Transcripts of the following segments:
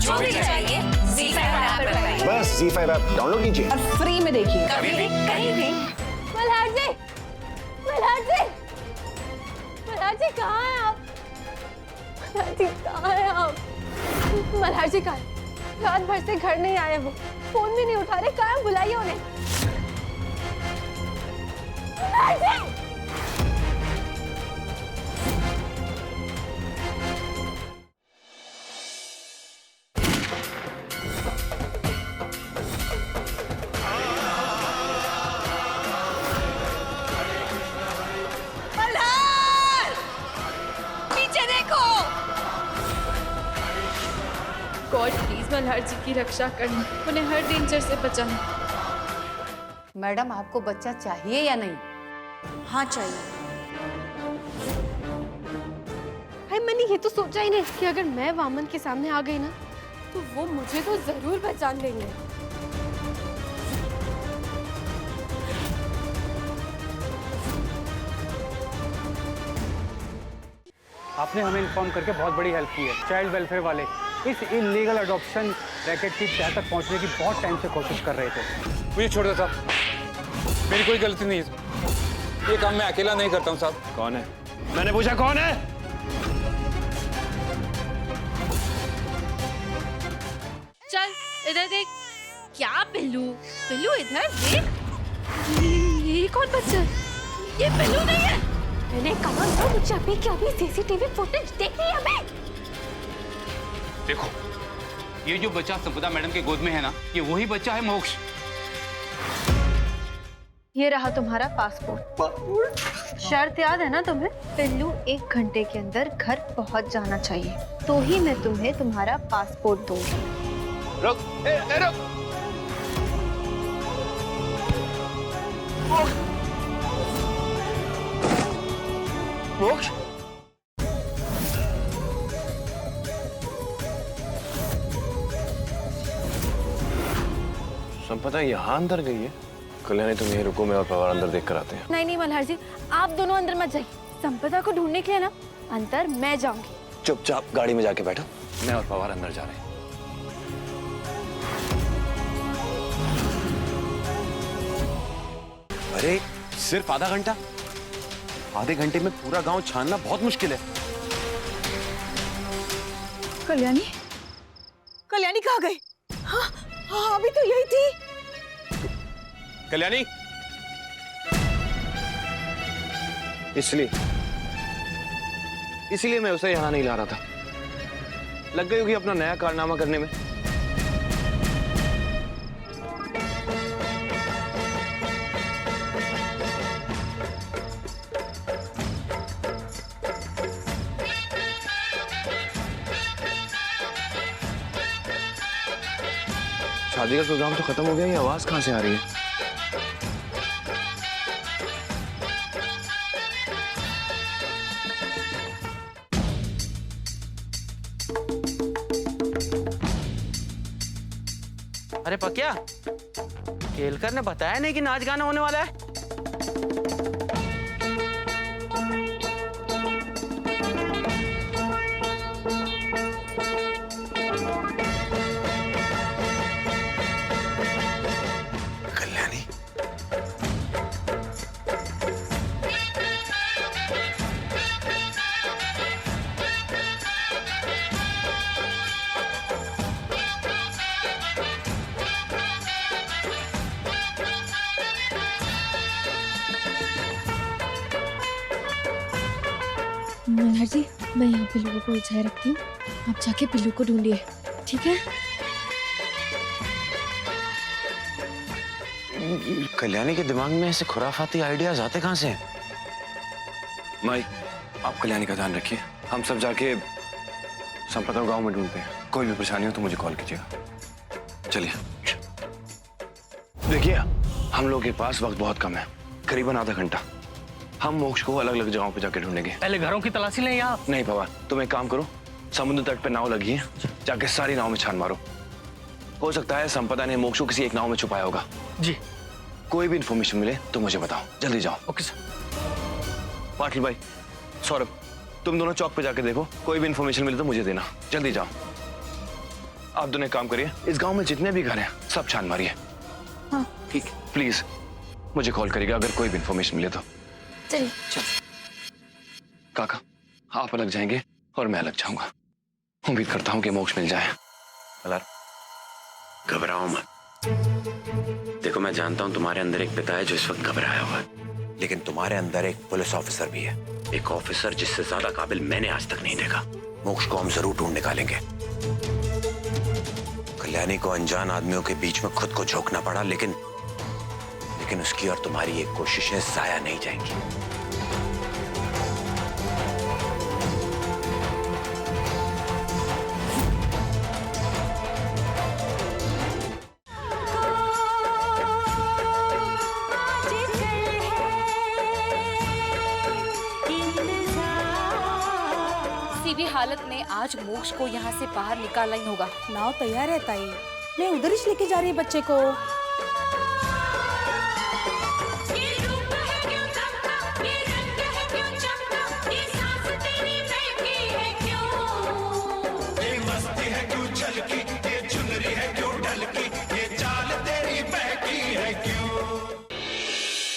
जो भी चाहिए ZEE5 ऐप पर पाइए। बस ZEE5 ऐप डाउनलोड कीजिए और फ्री में देखिए। कभी भी कहीं भी। मल्हार जी, मल्हार जी, मल्हार जी कहाँ हैं आप? मल्हार जी कहाँ हैं आप? मल्हार जी कहाँ? रात भर से घर नहीं आए, वो फोन भी नहीं उठा रहे, कहाँ बुलाइए उन्हें। मल्हार जी! गॉड प्लीज मल्हार जी की रक्षा करना, उन्हें हर डेंजर से बचाना। मैडम आपको बच्चा चाहिए या नहीं? हाँ चाहिए। भाई मैंने ये तो सोचा ही नहीं कि अगर मैं वामन के सामने आ गई ना तो वो मुझे तो जरूर पहचान लेंगे। आपने हमें इन्फॉर्म करके बहुत बड़ी हेल्प की है। चाइल्ड वेलफेयर वाले इस इलीगल अडॉप्शन रैकेट की तह तक पहुंचने की बहुत टाइम से कोशिश कर रहे थे। मुझे छोड़ दो साहब, मेरी कोई गलती नहीं है। ये काम मैं अकेला नहीं करता हूँ साहब। कौन है? मैंने पूछा कौन है? चल इधर देख। क्या पिल्लू? पिल्लू इधर देख। ये कौन बच्चा? ये पिल्लू नहीं है। मैंने कहा था मुझे अभी की अभी सीसीटीवी फुटेज देखनी है हमें। देखो, ये जो बच्चा संपदा मैडम के गोद में है ना, ये वही बच्चा है मोक्ष। ये रहा तुम्हारा पासपोर्ट। शर्त याद है ना तुम्हें? पिल्लू 1 घंटे के अंदर घर पहुंच जाना चाहिए, तो ही मैं तुम्हें तुम्हारा पासपोर्ट दूंगी। रुक, रुक। मोक्ष, संपदा यहाँ अंदर गई है। कल्याणी तुम यहीं रुको, मैं और पवार अंदर देख कर आते हैं। नहीं नहीं मल्हार जी, आप दोनों अंदर मत जाइए। संपदा को ढूंढने के लिए ना अंदर मैं जाऊंगी। चुपचाप गाड़ी में जाके बैठो, मैं और पवार अंदर जा रहे हैं। अरे सिर्फ आधा घंटा? आधे घंटे में पूरा गांव छानना बहुत मुश्किल है। कल्याणी, कल्याणी कहाँ गई? हाँ, हाँ अभी तो यही थी। कल्याणी, इसलिए मैं उसे यहाँ नहीं ला रहा था। लग गई होगी अपना नया कारनामा करने में। शादी का प्रोग्राम तो खत्म हो गया, ये आवाज कहाँ से आ रही है? अरे पक्या, केलकर ने बताया नहीं कि नाच गाना होने वाला है। कल्याणी, मल्हार जी, मैं यहाँ पिल्लू को उलझाए रखती हूँ, आप जाके पिल्लू को ढूंढिए, ठीक है? कल्याणी के दिमाग में ऐसे खुराफाती आइडियाज आते कहाँ से हैं? माई, आप कल्याणी का ध्यान रखिए, हम सब जाके संपदा गांव में ढूंढते हैं। कोई भी परेशानी हो तो मुझे कॉल कीजिएगा। चलिए। देखिए, हम लोग के पास वक्त बहुत कम है, करीबन आधा घंटा। हम मोक्ष को अलग अलग जगहों पे जाके ढूंढेंगे। पहले घरों की तलाशी लें यहाँ। नहीं पवार, तुम एक काम करो, समुद्र तट पे नाव लगी है, जाके सारी नाव में छान मारो। हो सकता है संपदा ने मोक्ष को किसी एक नाव में छुपाया होगा। जी। कोई भी इन्फॉर्मेशन मिले तो मुझे बताओ, जल्दी जाओ। Okay sir. पाटिल भाई, सौरभ, तुम दोनों चौक पे जाके देखो, कोई भी इन्फॉर्मेशन मिले तो मुझे देना, जल्दी जाओ। आप दोनों एक काम करिए, इस गांव में जितने भी घर हैं सब छान मारिए। हाँ। ठीक है, प्लीज मुझे कॉल करिएगा अगर कोई भी इंफॉर्मेशन मिले तो। चलिए। काका, आप अलग जाएंगे और मैं अलग जाऊंगा। उम्मीद करता हूँ कि मोक्ष मिल जाए। घबराओ मत। देखो, मैं जानता हूं तुम्हारे अंदर एक पिता है जो इस वक्त घबराया हुआ है, लेकिन तुम्हारे अंदर एक पुलिस ऑफिसर भी है, एक ऑफिसर जिससे ज्यादा काबिल मैंने आज तक नहीं देखा। मोक्ष को हम जरूर ढूंढ निकालेंगे। कल्याणी को अनजान आदमियों के बीच में खुद को झोंकना पड़ा, लेकिन उसकी और तुम्हारी ये कोशिशें जाया नहीं जाएंगी। किसी भी हालत में आज मोक्ष को यहाँ से बाहर निकालना ही होगा। नाव तैयार है ताई, मैं उधर ही लेके जा रही हूँ बच्चे को।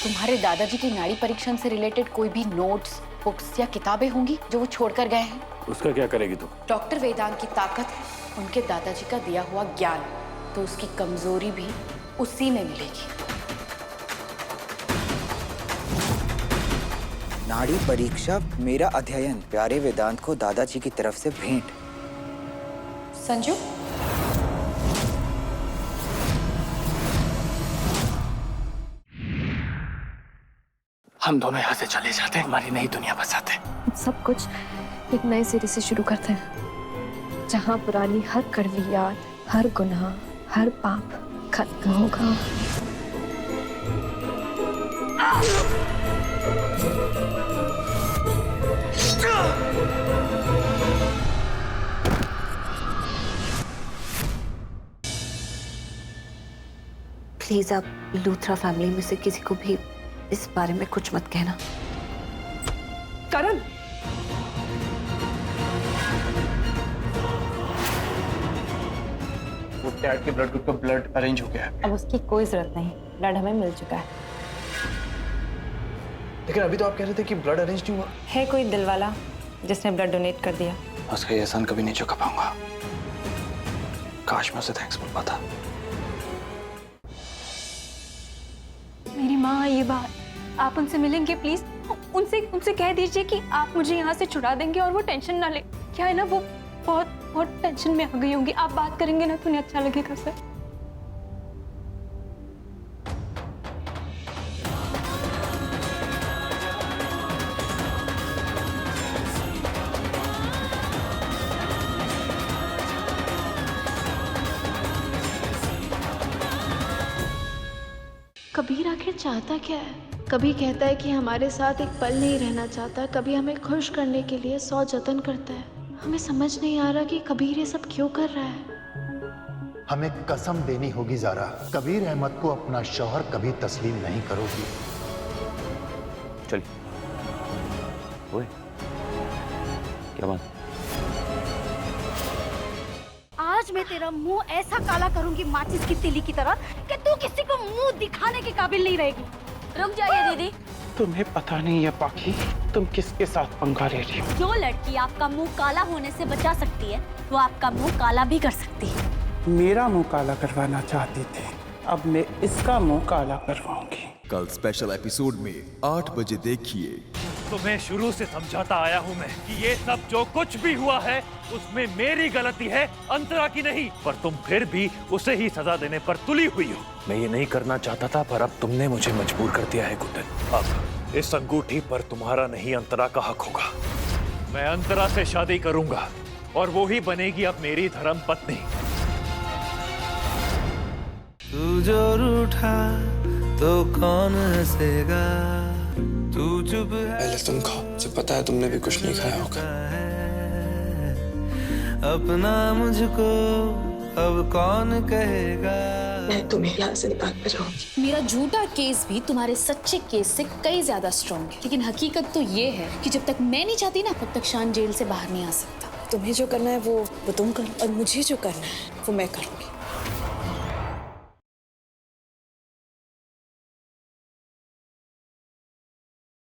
तुम्हारे दादाजी की नाड़ी परीक्षण से रिलेटेड कोई भी नोट्स, बुक्स या किताबें होंगी जो वो छोड़कर गए हैं? उसका क्या करेगी तू? डॉक्टर वेदांत की ताकत है उनके दादाजी का दिया हुआ ज्ञान, तो उसकी कमजोरी भी उसी में मिलेगी। नाड़ी परीक्षा मेरा अध्ययन, प्यारे वेदांत को दादाजी की तरफ से भेंट। संजू, हम दोनों यहाँ से चले जाते हैं, हमारी नई दुनिया बसाते हैं। सब कुछ एक नए सिरे से शुरू करते हैं, जहाँ पुरानी हर कड़वी याद, हर गुनाह, हर पाप खत्म होगा। प्लीज आप लूथरा फैमिली में से किसी को भी इस बारे में कुछ मत कहना। करण, वो डैड के ब्लड ग्रुप का ब्लड अरेंज हो गया है। अब उसकी कोई जरूरत नहीं, ब्लड हमें मिल चुका है। लेकिन अभी तो आप कह रहे थे कि ब्लड अरेंज नहीं हुआ। है कोई दिल वाला जिसने ब्लड डोनेट कर दिया। उसका ये एहसान कभी नहीं चुका पाऊंगा। काश मैं उसे थैंक्स बोल पाता। मेरी माँ, ये बात आप उनसे मिलेंगे प्लीज? उनसे कह दीजिए कि आप मुझे यहाँ से छुड़ा देंगे और वो टेंशन ना ले। क्या है ना, वो बहुत टेंशन में आ गई होंगी। आप बात करेंगे ना तो उन्हें अच्छा लगेगा सर। कबीर आखिर चाहता क्या है? कभी कहता है कि हमारे साथ एक पल नहीं रहना चाहता, कभी हमें खुश करने के लिए 100 जतन करता है। हमें समझ नहीं आ रहा कि कबीर ये सब क्यों कर रहा है। हमें कसम देनी होगी ज़ारा, कबीर अहमद को अपना शौहर कभी तस्लीम नहीं करोगी। चल, ओए, क्या बात? आज मैं तेरा मुंह ऐसा काला करूंगी माचिस की तिली की तरह कि तू किसी को मुंह दिखाने के काबिल नहीं रहेगी। रुक जाइए दीदी। तुम्हें पता नहीं है पाखी, तुम किसके साथ पंगा ले रही हो। जो लड़की आपका मुंह काला होने से बचा सकती है, वो आपका मुंह काला भी कर सकती है। मेरा मुंह काला करवाना चाहती थी, अब मैं इसका मुंह काला करवाऊंगी। कल स्पेशल एपिसोड में 8 बजे देखिए। तुम्हें शुरू से समझाता आया हूँ मैं कि ये सब जो कुछ भी हुआ है उसमें मेरी गलती है, अंतरा की नहीं। पर तुम फिर भी उसे ही सजा देने पर तुली हुई हो। मैं ये नहीं करना चाहता था, पर अब तुमने मुझे मजबूर कर दिया है कुंदन। अब इस अंगूठी पर तुम्हारा नहीं अंतरा का हक होगा। मैं अंतरा से शादी करूंगा और वो ही बनेगी अब मेरी धर्म पत्नी। तू जो रूठा तो कौन हंसेगा, तू चुप है। पहले तुम खाओ, मुझे पता है तुमने भी कुछ नहीं खाया होगा। अपना मुझको अब कौन कहेगा। मैं तुम्हें यहाँ से निकाल कर जाऊंगी। मेरा झूठा केस भी तुम्हारे सच्चे केस से कई ज्यादा स्ट्रॉन्ग है, लेकिन हकीकत तो ये है कि जब तक मैं नहीं चाहती ना, तब तक शान जेल से बाहर नहीं आ सकता। तुम्हें जो करना है वो तुम करो और मुझे जो करना है वो मैं करूँगी।